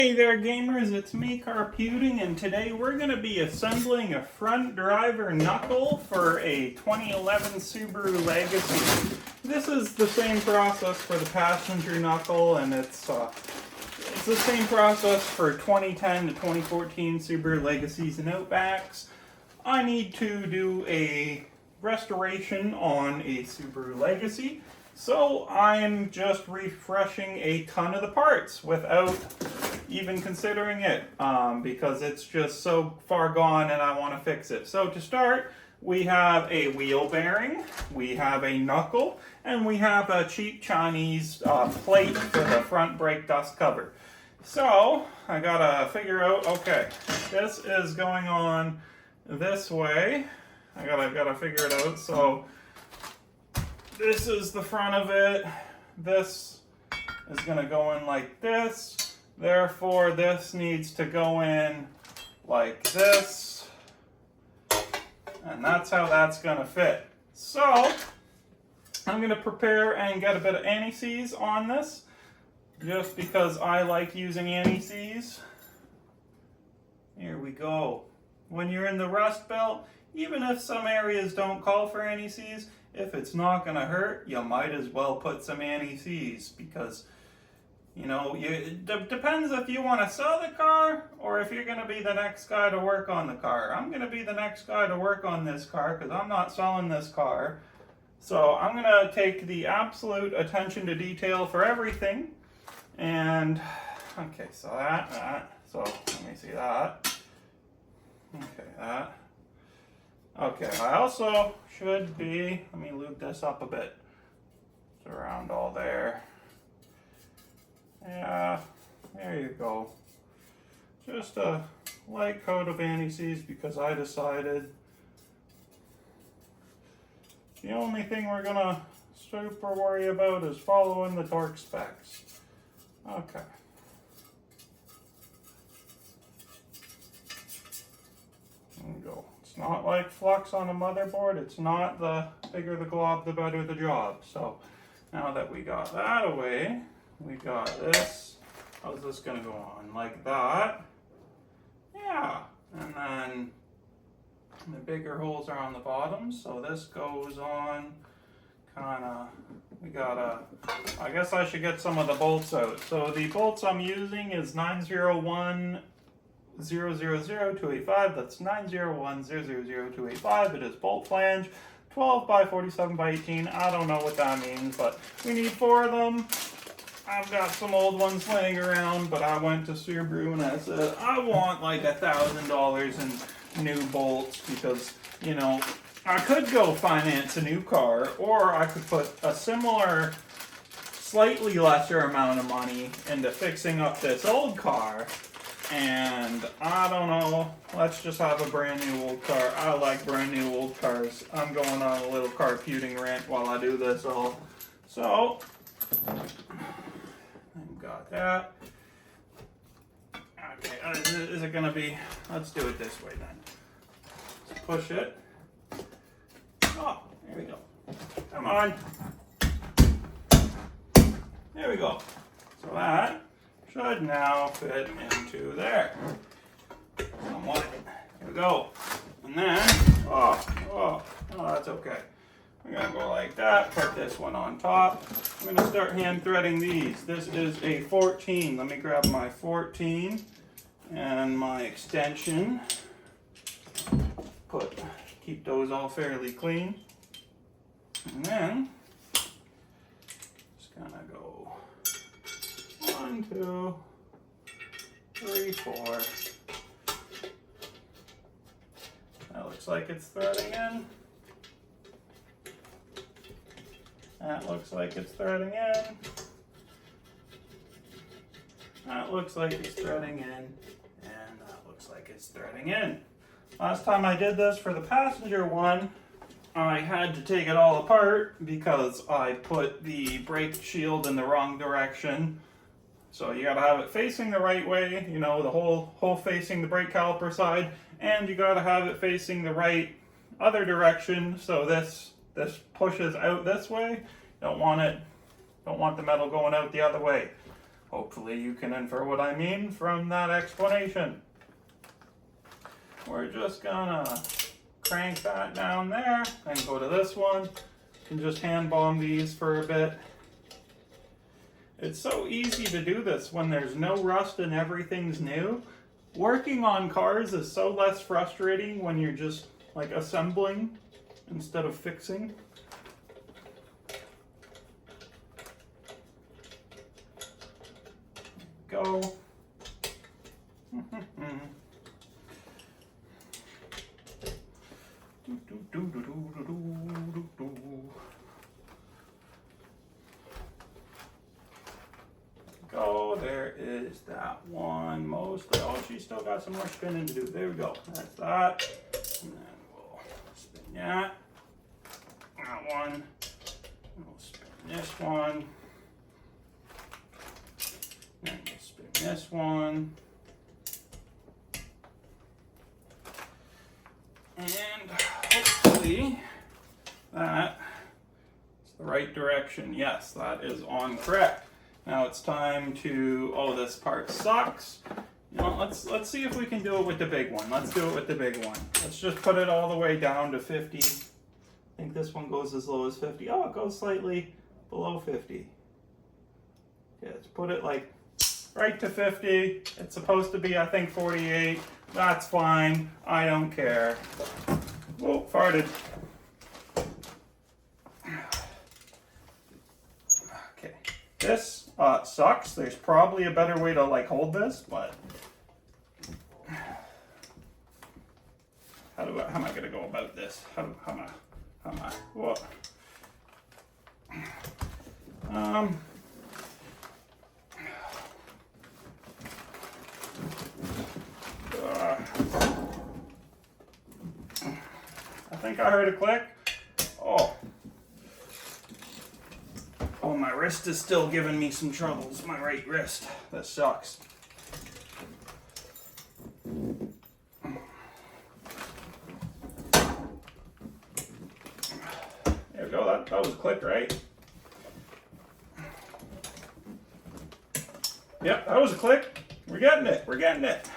Hey there gamers, it's me Carputing, and today we're going to be assembling a front driver knuckle for a 2011 Subaru Legacy. This is the same process for the passenger knuckle, and it's the same process for 2010 to 2014 Subaru Legacies and Outbacks. I need to do a restoration on a Subaru Legacy, so I'm just refreshing a ton of the parts without even considering it, because it's just so far gone and I want to fix it. So to start, we have a wheel bearing, we have a knuckle, and we have a cheap Chinese plate for the front brake dust cover. So I gotta figure out, okay, this is going on this way. I gotta figure it out. So this is the front of it. This is gonna go in like this. Therefore, this needs to go in like this, and that's how that's going to fit. So, I'm going to prepare and get a bit of anti-seize on this, just because I like using anti-seize. Here we go. When you're in the rust belt, even if some areas don't call for anti-seize, if it's not going to hurt, you might as well put some anti-seize, because you know, it depends if you want to sell the car or if you're going to be the next guy to work on the car. I'm going to be the next guy to work on this car because I'm not selling this car. So I'm going to take the absolute attention to detail for everything. And, okay, so that. So let me see that. Okay, that. Okay, I also should be, let me lube this up a bit. It's around all there. Yeah, there you go. Just a light coat of anti-seize because I decided the only thing we're gonna super worry about is following the torque specs. Okay. There we go. It's not like flux on a motherboard. It's not the bigger the glob, the better the job. So now that we got that away, we got this. How's this gonna go on? Like that. Yeah. And then the bigger holes are on the bottom, so this goes on kinda, I guess I should get some of the bolts out. So the bolts I'm using is 901-000-285. That's 901-000-285. It is bolt flange, 12 by 47 by 18. I don't know what that means, but we need 4 of them. I've got some old ones laying around, but I went to Subaru and I said, I want like $1,000 in new bolts because, you know, I could go finance a new car, or I could put a similar, slightly lesser amount of money into fixing up this old car. And I don't know, let's just have a brand new old car. I like brand new old cars. I'm going on a little Carputing rant while I do this all. So, I've got that. Okay, is it gonna be, let's do it this way then. Let's push it. Oh, there we go. Come on. There we go. So that should now fit into there. Somewhat. Here we go. And then, oh, that's okay. We're gonna go like that, put this one on top. I'm gonna start hand threading these. This is a 14. Let me grab my 14 and my extension. Keep those all fairly clean. And then, just gonna go 1, 2, 3, 4. That looks like it's threading in. That looks like it's threading in. That looks like it's threading in. And that looks like it's threading in. Last time I did this for the passenger one, I had to take it all apart because I put the brake shield in the wrong direction. So you gotta have it facing the right way, you know, the whole facing the brake caliper side, and you gotta have it facing the right other direction, so this pushes out this way. Don't want the metal going out the other way. Hopefully you can infer what I mean from that explanation. We're just gonna crank that down there and go to this one and just hand bomb these for a bit. It's so easy to do this when there's no rust and everything's new. Working on cars is so less frustrating when you're just like assembling instead of fixing. Go. Go, there is that one mostly. Oh, she's still got some more spinning to do. There we go. That's that. And then we'll spin that. That one. And we'll spin this one. And we'll spin this one. And hopefully that is the right direction. Yes, that is on correct. Now it's time to, oh, this part sucks. You know, let's see if we can do it with the big one. Let's do it with the big one. Let's just put it all the way down to 50. I think this one goes as low as 50. Oh, it goes slightly below 50. Okay, let's put it like right to 50. It's supposed to be, I think, 48. That's fine. I don't care. Whoa, farted. Okay, this sucks. There's probably a better way to like hold this, but how am I gonna go about this? How am I? Whoa. I think I heard a click. Oh. Oh, my wrist is still giving me some troubles. My right wrist. That sucks. There we go. That was a click, right? Yep, that was a click. We're getting it. We're getting it.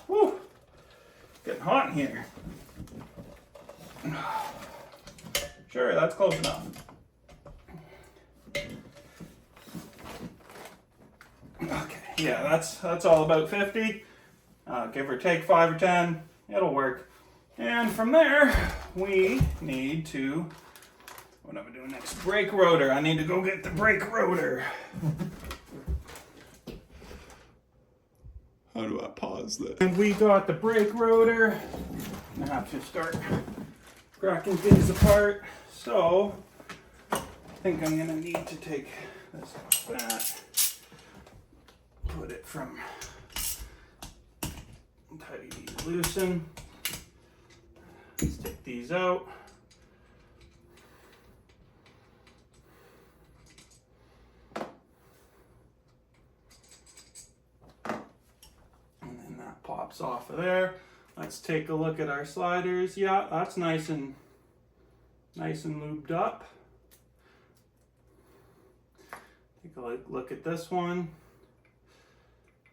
Woo! Getting hot in here. Sure, that's close enough. Okay, yeah, that's all about 50. Give or take 5 or 10, it'll work. And from there, we need to, what am I doing next? Brake rotor. I need to go get the brake rotor. How do I pause this? And we got the brake rotor. I have to start cracking things apart. So, I think I'm gonna need to take this off that, put it from, tidy these loosen. Let's take these out. And then that pops off of there. Let's take a look at our sliders. Yeah, that's nice and lubed up. Take a look at this one.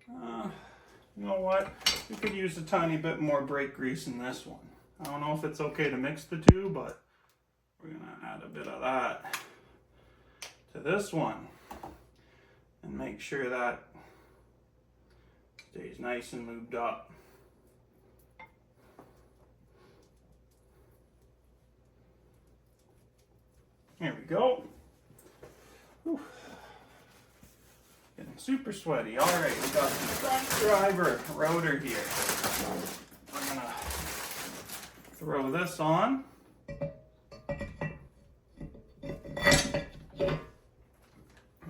You know what? We could use a tiny bit more brake grease in this one. I don't know if it's okay to mix the two, but we're gonna add a bit of that to this one and make sure that stays nice and lubed up. There we go. Whew. Getting super sweaty. All right, we got the front driver rotor here. I'm gonna throw this on.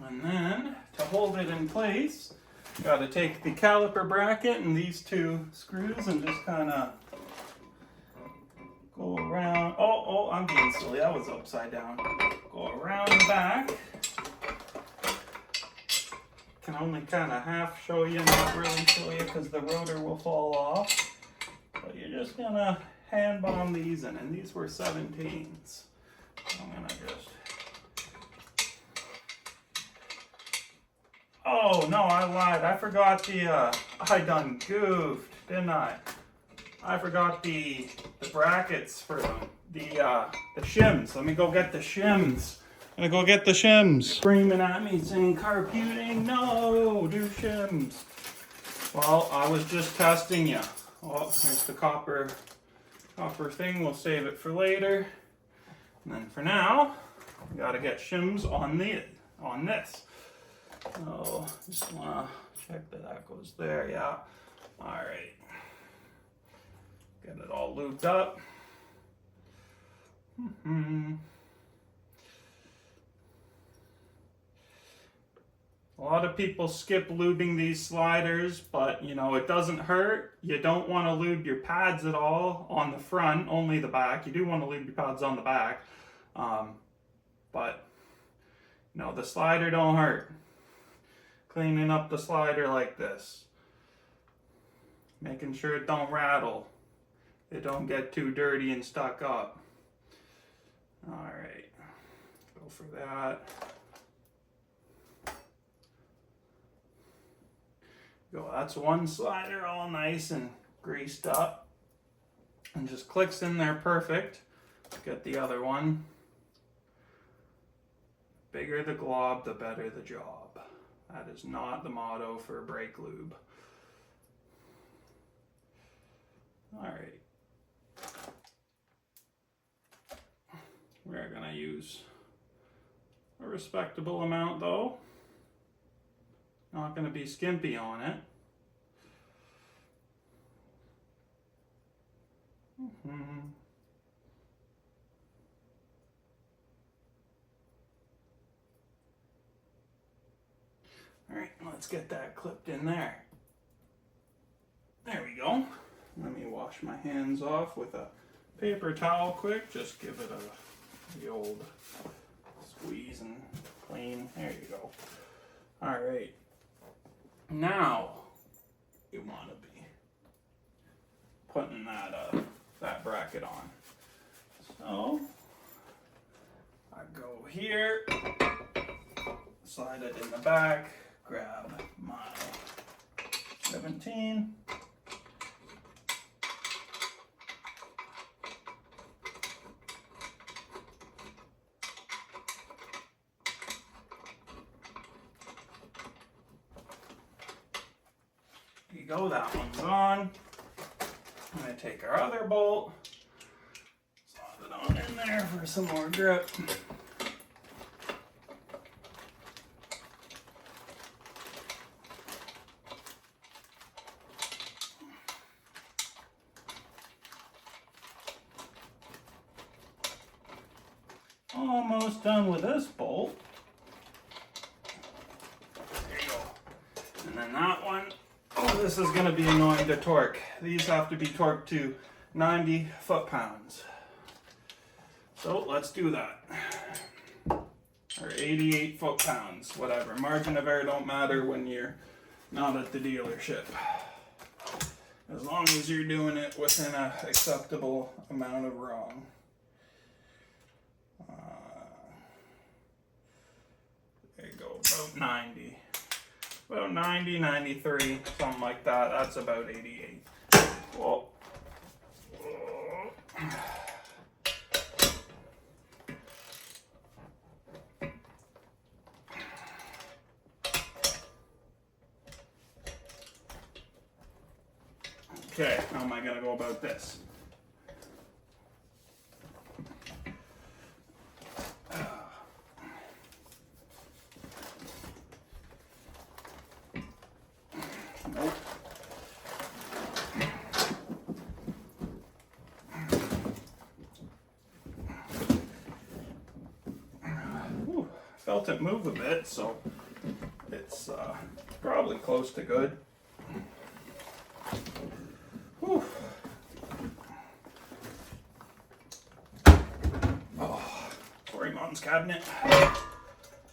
And then to hold it in place, got to take the caliper bracket and these two screws and just kind of go around. Oh, I'm being silly. That was upside down. Go around the back. Can only kind of half show you, not really show you because the rotor will fall off. But you're just gonna hand bomb these in, and these were 17s. So Oh no, I lied. I forgot the, I done goofed, didn't I? I forgot the brackets for them. The shims. Let me go get the shims. I'm gonna go get the shims. Screaming at me saying carputing, no, do shims. Well, I was just testing you. Oh, there's the copper thing. We'll save it for later. And then for now, we gotta get shims on this. So just wanna check that goes there. Yeah. All right. Get it all lubed up. A lot of people skip lubing these sliders, but you know, it doesn't hurt. You don't want to lube your pads at all on the front, only the back. You do want to lube your pads on the back. But you know, the slider don't hurt. Cleaning up the slider like this. Making sure it don't rattle. It don't get too dirty and stuck up. All right, go for that. Go, that's one slider all nice and greased up. And just clicks in there perfect. Get the other one. Bigger the glob, the better the job. That is not the motto for brake lube. All right. We're gonna use a respectable amount though. Not gonna be skimpy on it. All right, let's get that clipped in there. There we go. Let me wash my hands off with a paper towel quick. Just give it the old squeeze and clean. There you go. All right. Now you want to be putting that bracket on. So I go here, slide it in the back, grab my 17. There you go, that one's on. I'm going to take our other bolt, slide it on in there for some more grip. Almost done with this bolt. There you go. And then that one. Oh, this is going to be annoying to torque. These have to be torqued to 90 foot-pounds. So let's do that. Or 88 foot-pounds, whatever. Margin of error don't matter when you're not at the dealership. As long as you're doing it within an acceptable amount of wrong. There you go, about 90. About 90, 93, something like that. That's about 88. Whoa. Okay, how am I going to go about this? Nope. Whew, felt it move a bit, so it's probably close to good. Whew. Oh, sorry, Mom's cabinet.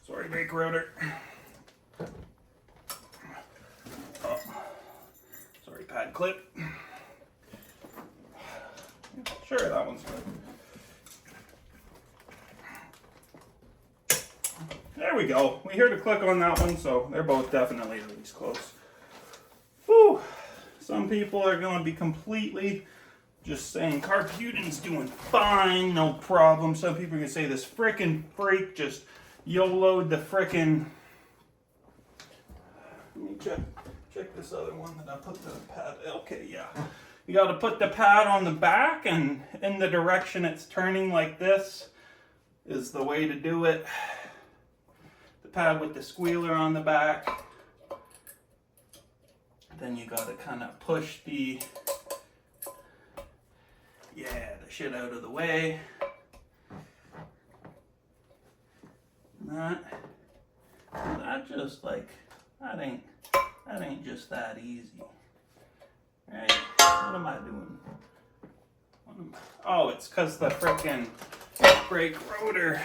Sorry, brake rotor. Oh, sorry, pad clip. Sure, that one's good. there we go. We heard a click on that one, so they're both definitely release close. Whew. Some people are going to be completely just saying carbureting's doing fine, no problem. Some people are going to say this frickin' freak just YOLO'd the frickin'... Let me check this other one that I put the pad... Okay, yeah. You got to put the pad on the back, and in the direction it's turning like this is the way to do it. The pad with the squealer on the back. Then you got to kind of push the shit out of the way. That just like, that ain't just that easy. Right? What am I doing? Oh, it's because the frickin' brake rotor.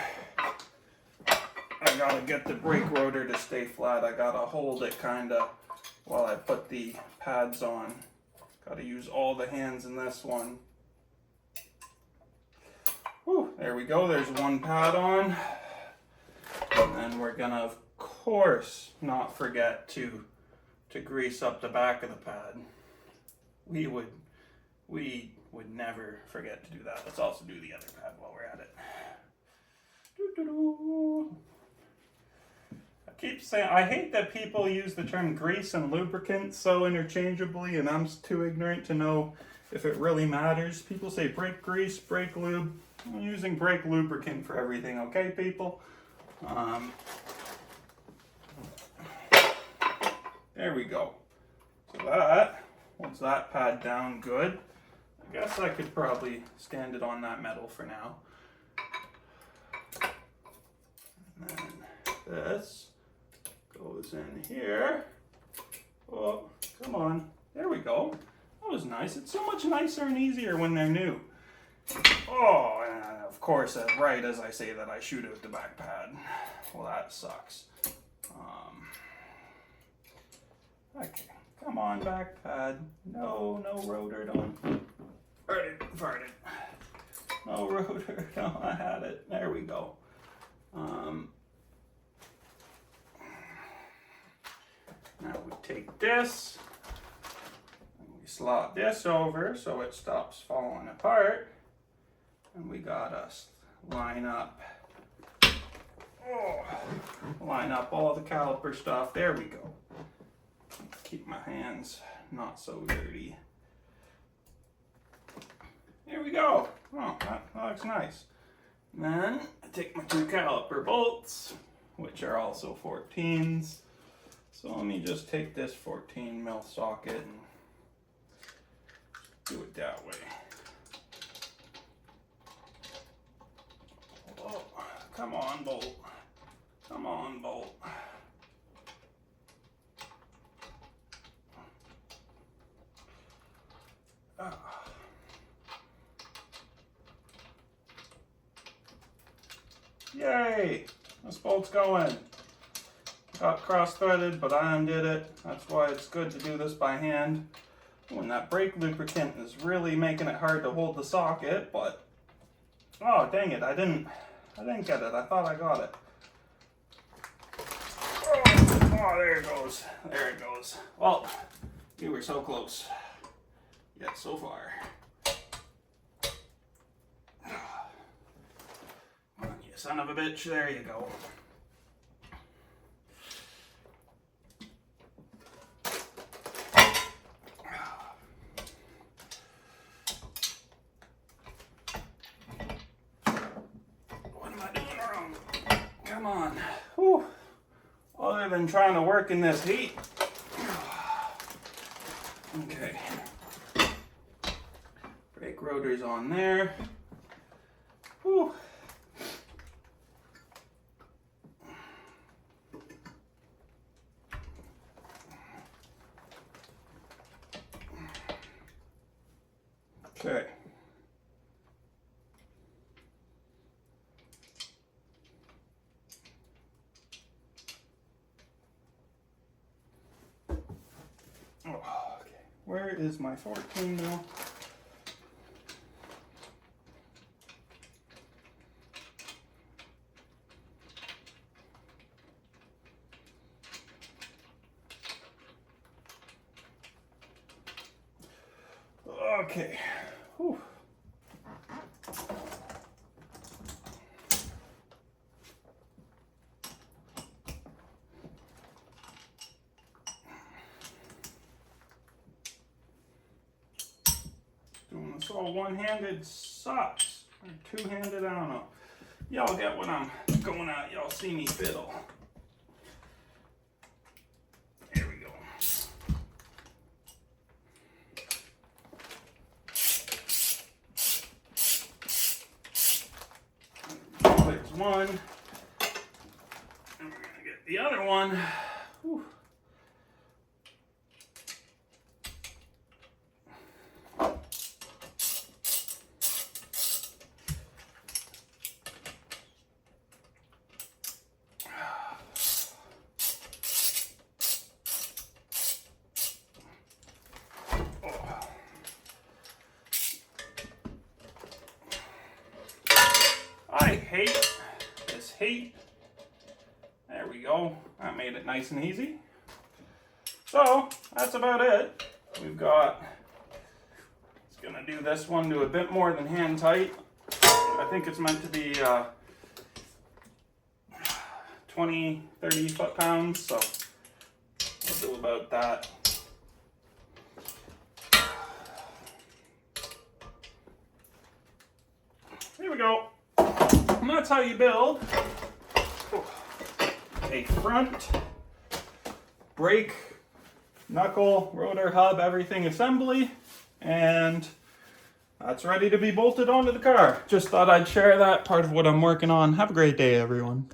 I gotta get the brake rotor to stay flat. I gotta hold it kinda while I put the pads on. Gotta use all the hands in this one. Whew, there we go, there's one pad on. And then we're gonna, of course, not forget to grease up the back of the pad. We would never forget to do that. Let's also do the other pad while we're at it. I keep saying, I hate that people use the term grease and lubricant so interchangeably, and I'm too ignorant to know if it really matters. People say brake grease, brake lube. I'm using brake lubricant for everything, okay, people? There we go. So that, once that pad down good, I guess I could probably stand it on that metal for now. And then this goes in here. Oh, come on. There we go. That was nice. It's so much nicer and easier when they're new. Oh, and of course, right as I say that, I shoot out the back pad. Well, that sucks. Okay, come on, back pad. No rotor, don't. Farted. No rotor, no, I had it. There we go. Now we take this, and we slot this over so it stops falling apart. And we gotta line up all the caliper stuff. There we go. Keep my hands not so dirty. There we go. Oh, that looks nice. And then I take my two caliper bolts, which are also 14s. So let me just take this 14 mil socket and do it that way. Oh, come on, bolt. Come on, bolt. Yay! This bolt's going. Got cross-threaded, but I undid it. That's why it's good to do this by hand. When that brake lubricant is really making it hard to hold the socket, but oh dang it, I didn't get it. I thought I got it. Oh, there it goes. There it goes. Well, we were so close. Yet so far. Come on, you son of a bitch. There you go. What am I doing wrong? Come on. Whew. Other than trying to work in this heat. Okay. Brake rotor's on there. Whew. Okay. Oh, okay. Where is my 14 mil? Okay. Whew. Doing this all one-handed sucks. Or two-handed, I don't know. Y'all get what I'm going at. Y'all see me fiddle. There we go. There's one. And we're gonna get the other one. Whew. I hate this heat. There we go. That made it nice and easy. So that's about it. We've got, it's gonna do this one to a bit more than hand tight. I think it's meant to be 20, 30 foot-pounds, so we'll do about that. Here we go. And that's how you build a front brake, knuckle, rotor, hub, everything assembly, and that's ready to be bolted onto the car. Just thought I'd share that part of what I'm working on. Have a great day, everyone.